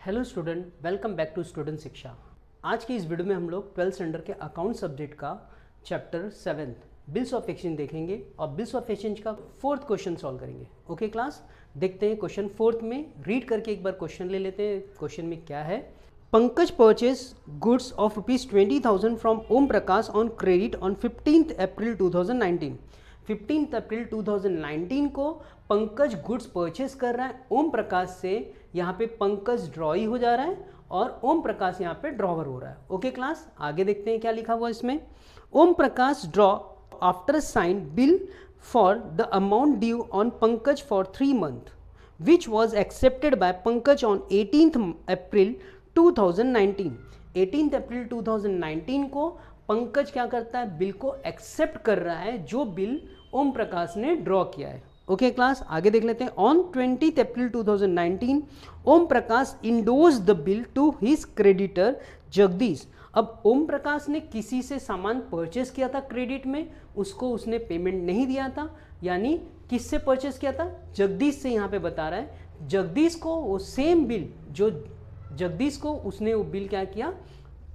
Hello student, welcome back to student Shiksha. आज की इस वीडियो में हम लोग 12th स्टैंडर्ड के अकाउंट सब्जेक्ट का चैप्टर 7 बिल्स ऑफ एक्सचेंज देखेंगे और बिल्स ऑफ एक्सचेंज का 4th क्वेश्चन सॉल्व करेंगे। ओके क्लास, देखते हैं क्वेश्चन 4th में रीड करके एक बार क्वेश्चन ले लेते हैं। क्वेश्चन में क्या है? Pankaj purchase goods of ₹20,000 from Om Prakash on credit on 15th April 2019। 15 अप्रैल 2019 को पंकज गुड्स परचेस कर रहा है ओम प्रकाश से। यहाँ पे पंकज ड्रॉई हो जा रहा है और ओम प्रकाश यहाँ पे ड्रॉवर हो रहा है। ओके क्लास, आगे देखते हैं क्या लिखा हुआ इसमें। Om Prakash draw after sign bill for the amount due on Pankaj for 3 months which was accepted by Pankaj on 18th April 2019। 18th अप्रैल 2019 को पंकज क्या करता है? बिल को एक्सेप्ट कर रहा है जो बिल ओम प्रकाश ने ड्रॉ किया है। ओके क्लास, आगे देख लेते हैं। On 20th April 2019 Om Prakash endorse the bill to his creditor Jagdish. अब ओम प्रकाश ने किसी से सामान परचेस किया था क्रेडिट में, उसको उसने पेमेंट नहीं दिया था, यानी किससे परचेस किया था? जगदीश से। यहाँ पे बता रहा है जगदीश को वो सेम बिल जो जगदीश को उसने वो बिल क्या किया?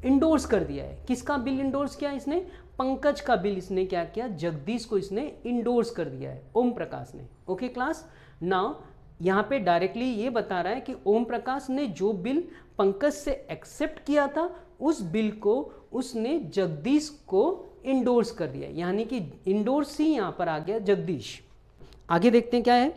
इंडोर्स कर दिया है। किसका बिल इंडोर्स किया इसने? पंकज का बिल इसने क्या किया? जगदीश को इसने इंडोर्स कर दिया है ओम प्रकाश ने। ओके क्लास, नाउ यहाँ पे डायरेक्टली ये बता रहा है कि ओम प्रकाश ने जो बिल पंकज से एक्सेप्ट किया था उस बिल को उसने जगदीश को इंडोर्स कर दिया, यानी कि इंडोर्स ही यहाँ पर आ गया जगदीश। आगे देखते हैं क्या है।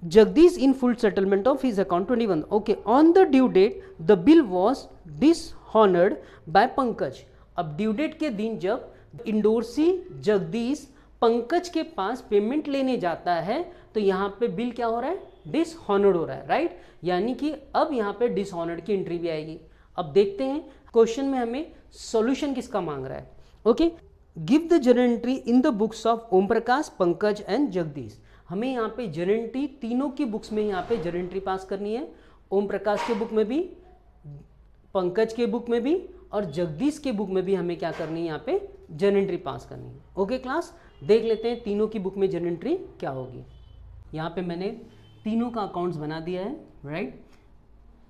Jagdish in full settlement of his account 21। Okay, on the due date the bill was dishonoured by Pankaj. अब ड्यू डेट के दिन जब इंडोर्सी जगदीश पंकज के पास पेमेंट लेने जाता है तो यहाँ पे बिल क्या हो रहा है? डिसऑनर्ड हो रहा है, राइट। यानी कि अब यहाँ पे डिसऑनर्ड की एंट्री भी आएगी। अब देखते हैं क्वेश्चन में हमें सॉल्यूशन किसका मांग रहा है। Okay, give the journal entry in the books of Om Prakash, Pankaj and Jagdish. हमें यहाँ पे जर्नल एंट्री तीनों की बुक्स में यहाँ पे जर्नल एंट्री पास करनी है। ओम प्रकाश के बुक में भी, पंकज के बुक में भी और जगदीश के बुक में भी हमें क्या करनी है? यहाँ पे जर्नल एंट्री पास करनी है। ओके क्लास, देख लेते हैं तीनों की बुक में जर्नल एंट्री क्या होगी। यहाँ पे मैंने तीनों का अकाउंट्स बना दिया है, right.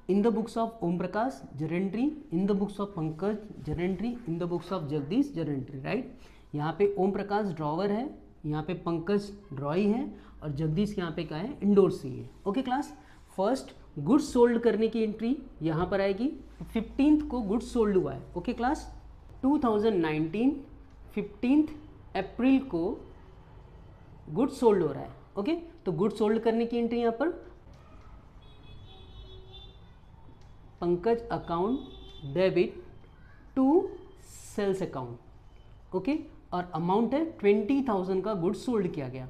In the books of Om Prakash journal entry, in the books of Pankaj journal entry, in the books of Jagdish journal entry, right. यहाँ पे ओम प्रकाश ड्रॉवर है, यहाँ पे पंकज ड्रॉई है और जगदीश यहाँ पे क्या है? इंडोर्सी है। Okay class, first goods sold करने की एंट्री यहाँ पर आएगी। 15th को गुड्स सोल्ड हुआ है। ओके क्लास, 2019 15th अप्रैल को गुड्स सोल्ड हो रहा है। ओके, तो गुड्स सोल्ड करने की एंट्री यहाँ पर Pankaj account debit to sales account. Okay, और अमाउंट है 20,000 का गुड्स सोल्ड किया गया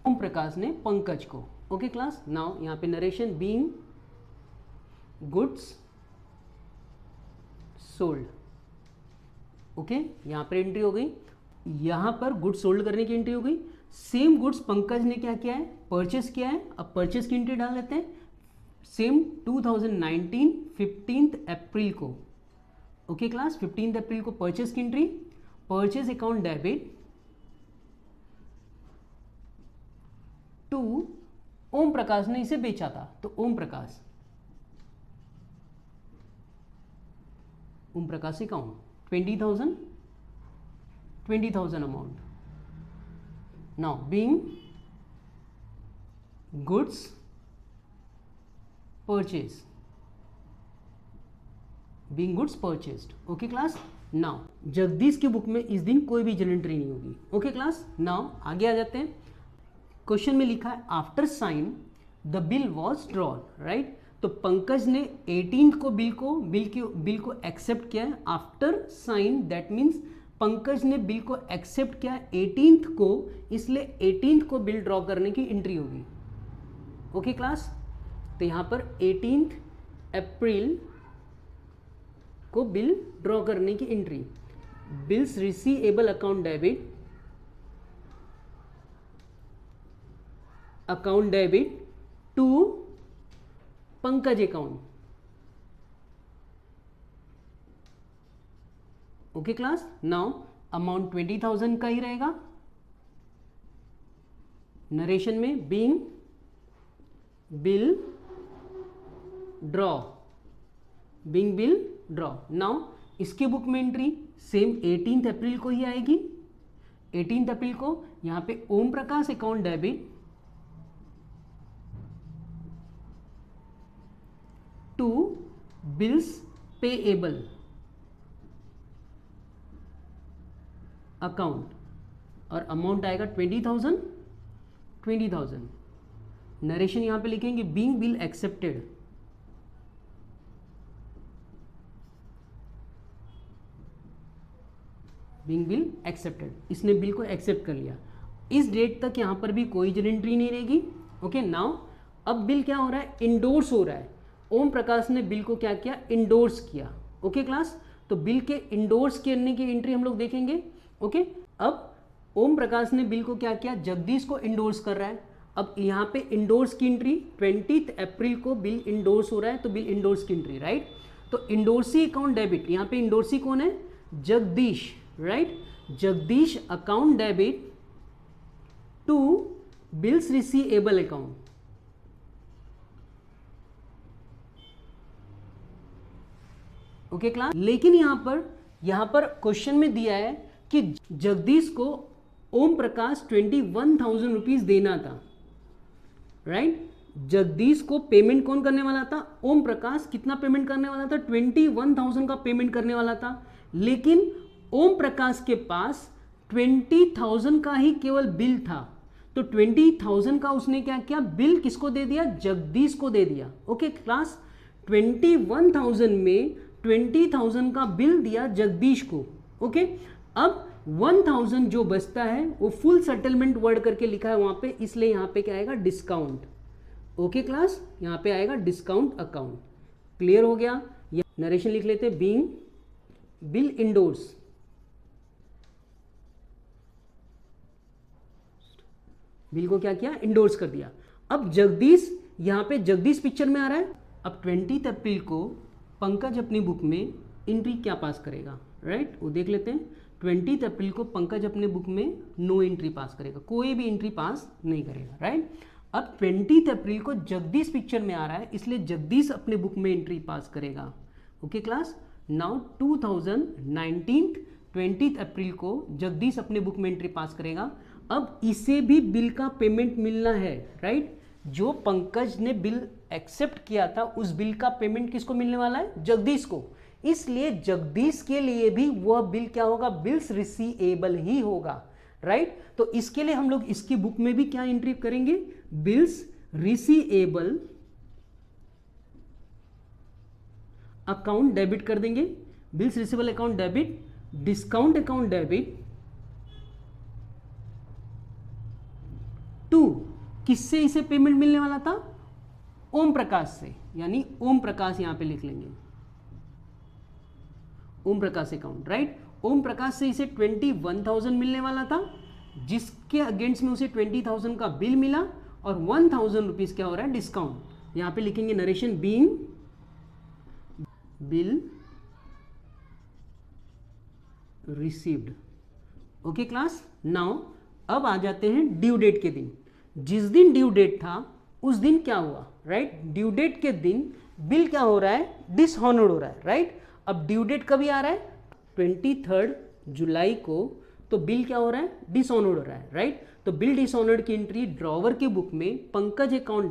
ओम प्रकाश ने पंकज को। ओके क्लास, नाउ यहाँ पे narration being goods sold. Okay, यहाँ पर एंट्री हो गई, यहाँ पर गुड्स सोल्ड करने की एंट्री हो गई। सेम गुड्स पंकज ने क्या किया है? परचेस किया है। अब परचेस की एंट्री डाल देते हैं। सेम 2019 15th अप्रैल को। ओके क्लास, 15th अप्रैल को परचेस की entry, purchase account debit to Om Prakash ने इसे बेचा था तो Om Prakash account 20,000 amount. Now being goods purchase, being goods purchased. Okay class, now Jagdish की बुक में इस दिन कोई भी जर्नल एंट्री नहीं होगी। ओके क्लास, नाउ आगे आ जाते हैं। क्वेश्चन में लिखा है after sign the bill was drawn, right. तो पंकज ने 18th को बिल को एक्सेप्ट किया है। After sign that means Pankaj ने बिल को एक्सेप्ट किया 18th को, इसलिए 18th को बिल ड्रॉ करने की एंट्री होगी। ओके क्लास, तो यहाँ पर 18th अप्रैल को बिल ड्रॉ करने की entry, bills receivable account debit to Pankaj account. Okay class, now amount 20,000 का ही रहेगा। नरेशन में being bill draw, being bill draw. Now इसके बुक में एंट्री सेम 18 अप्रैल को ही आएगी। 18 अप्रैल को यहां पे Om Prakash account debit to bills payable account, और अमाउंट आएगा 20,000। नरेशन यहां पे लिखेंगे being bill accepted, being bill accepted, इसने बिल को एक्सेप्ट कर लिया। इस डेट तक यहां पर भी कोई एंट्री नहीं रहेगी। ओके, नाउ अब बिल क्या हो रहा है, इंडोर्स हो रहा है। ओम प्रकाश ने बिल को क्या किया, इंडोर्स किया। ओके क्लास, तो बिल के इंडोर्स करने की एंट्री हम लोग देखेंगे। ओके, अब ओम प्रकाश ने बिल को क्या किया, जगदीश को इंडोर्स कर रहा है। अब यहाँ पे इंडोर्स की एंट्री 20 अप्रैल को बिल इंडोर्स हो रहा है, तो बिल इंडोर्स की एंट्री, राइट। तो इंडोर्सी अकाउंट डेबिट, यहाँ पे इंडोर्सी कौन है, Jagdish, right. Jagdish account debit to bills receivable account. Okay class, लेकिन यहां पर क्वेश्चन में दिया है कि जगदीश को ओम प्रकाश 21,000 रुपीज देना था, राइट। जगदीश को पेमेंट कौन करने वाला था, ओम प्रकाश कितना पेमेंट करने वाला था, 21,000 का पेमेंट करने वाला था। लेकिन ओम प्रकाश के पास 20,000 का ही केवल बिल था, तो 20,000 का उसने क्या किया, बिल किसको दे दिया, जगदीश को दे दिया। ओके क्लास, 21,000 में 20,000 का बिल दिया जगदीश को। ओके, अब 1,000 जो बचता है वो फुल सेटलमेंट वर्ड करके लिखा है वहां पे, इसलिए यहां पे क्या आएगा, डिस्काउंट। ओके क्लास, यहां पे आएगा डिस्काउंट अकाउंट। क्लियर हो गया। नरेशन लिख लेते, बीइंग बिल इंडोर्स, बिल को क्या किया, इंडोर्स कर दिया। अब जगदीश, यहां पे जगदीश पिक्चर में आ रहा है। अब 20 अप्रैल को पंकज अपनी बुक में एंट्री क्या पास करेगा, राइट, वो देख लेते हैं। 20 अप्रैल को पंकज अपने बुक में नो एंट्री पास करेगा, कोई भी एंट्री पास नहीं करेगा, राइट। अब 20 अप्रैल को जगदीश पिक्चर में आ रहा है, इसलिए जगदीश अपने बुक में एंट्री पास करेगा। ओके क्लास, नाउ 2019 20 अप्रैल को जगदीश अपने बुक में एंट्री पास करेगा। अब इसे भी बिल का पेमेंट मिलना है, राइट। जो पंकज ने बिल एक्सेप्ट किया था उस बिल का पेमेंट किसको मिलने वाला है, जगदीश को। इसलिए जगदीश के लिए भी वह बिल क्या होगा, बिल्स रिसीवेबल ही होगा, राइट। तो इसके लिए हम लोग इसकी बुक में भी क्या एंट्री करेंगे, बिल्स रिसीवेबल अकाउंट डेबिट कर देंगे। Bills receivable account debit, discount account debit to, किससे इसे पेमेंट मिलने वाला था, ओम प्रकाश से, यानी ओम प्रकाश यहां पे लिख लेंगे, ओम प्रकाश अकाउंट, राइट। ओम प्रकाश से इसे 21,000 मिलने वाला था, जिसके अगेंस्ट में उसे 20,000 का बिल मिला, और 1,000 रुपीज क्या हो रहा है, डिस्काउंट। यहां पे लिखेंगे narration, being bill received. Okay class, now अब आ जाते हैं ड्यू डेट के दिन। जिस दिन ड्यू डेट था उस दिन क्या हुआ, राइट। ड्यू डेट के दिन बिल क्या हो रहा है, डिसऑनर्ड हो रहा है, राइट। अब ड्यू डेट कभी आ रहा है, 23 जुलाई को, तो बिल क्या हो रहा है, डिसऑनर्ड हो रहा है, राइट। तो बिल डिसऑनर्ड की एंट्री ड्रॉवर के बुक में पंकज अकाउंट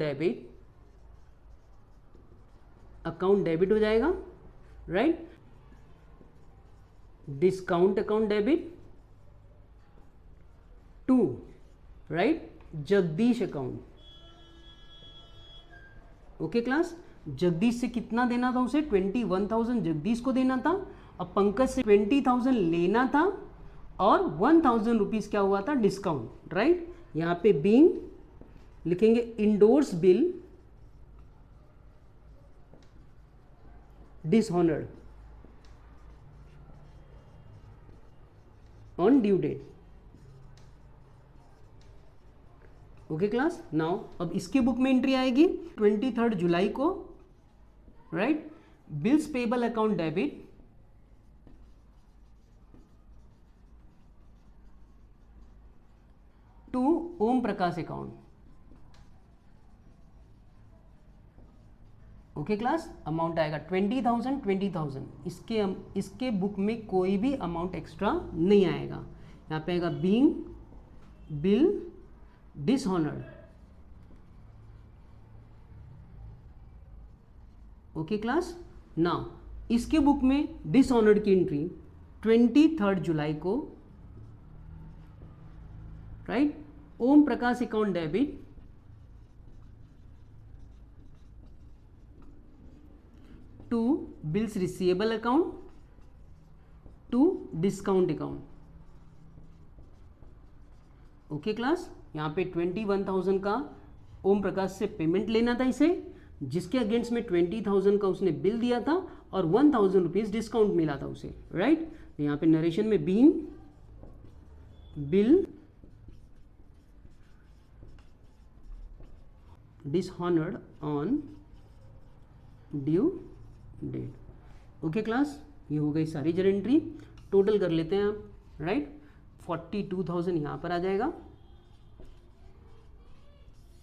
डेबिट हो जाएगा, right. Discount account debit to, right, Jagdish account. Okay class, Jagdish से कितना देना था उसे, 21,000 जगदीश को देना था। अब पंकज से 20,000 लेना था, और 1,000 रुपीज क्या हुआ था, डिस्काउंट, राइट। यहां पे बीइंग लिखेंगे endorse bill dishonoured on due date. Okay class, now अब इसके बुक में एंट्री आएगी 23 जुलाई को, right. Bills payable account debit to Om Prakash account. Okay class, amount आएगा 20,000 20,000। इसके बुक में कोई भी अमाउंट एक्स्ट्रा नहीं आएगा। यहाँ पे आएगा being bill dishonoured. Okay class, now इसके बुक में डिसऑनर्ड की एंट्री 23 जुलाई को, right, Om Prakash account debit to bills receivable account to discount account. Okay class, यहाँ पे 21,000 का ओम प्रकाश से पेमेंट लेना था इसे, जिसके अगेंस्ट में 20,000 का उसने बिल दिया था और 1,000 रुपीज डिस्काउंट मिला था उसे, राइट। यहाँ पे नरेशन में being bill dishonoured on due date. Okay class, ये हो गई सारी जर एंट्री। टोटल कर लेते हैं आप, राइट। 42,000 यहाँ पर आ जाएगा।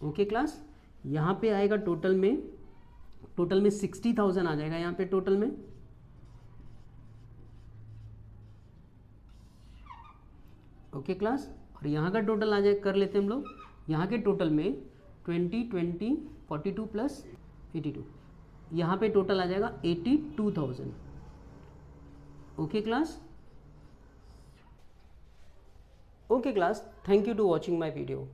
ओके क्लास, यहाँ पे आएगा टोटल में 60,000 आ जाएगा यहाँ पे टोटल में। ओके क्लास, और यहाँ का टोटल आ जाए कर लेते हैं हम लोग। यहाँ के टोटल में 20 20 42 प्लस 82, यहाँ पे टोटल आ जाएगा 82,000। Okay class, okay class, thank you to watching my video.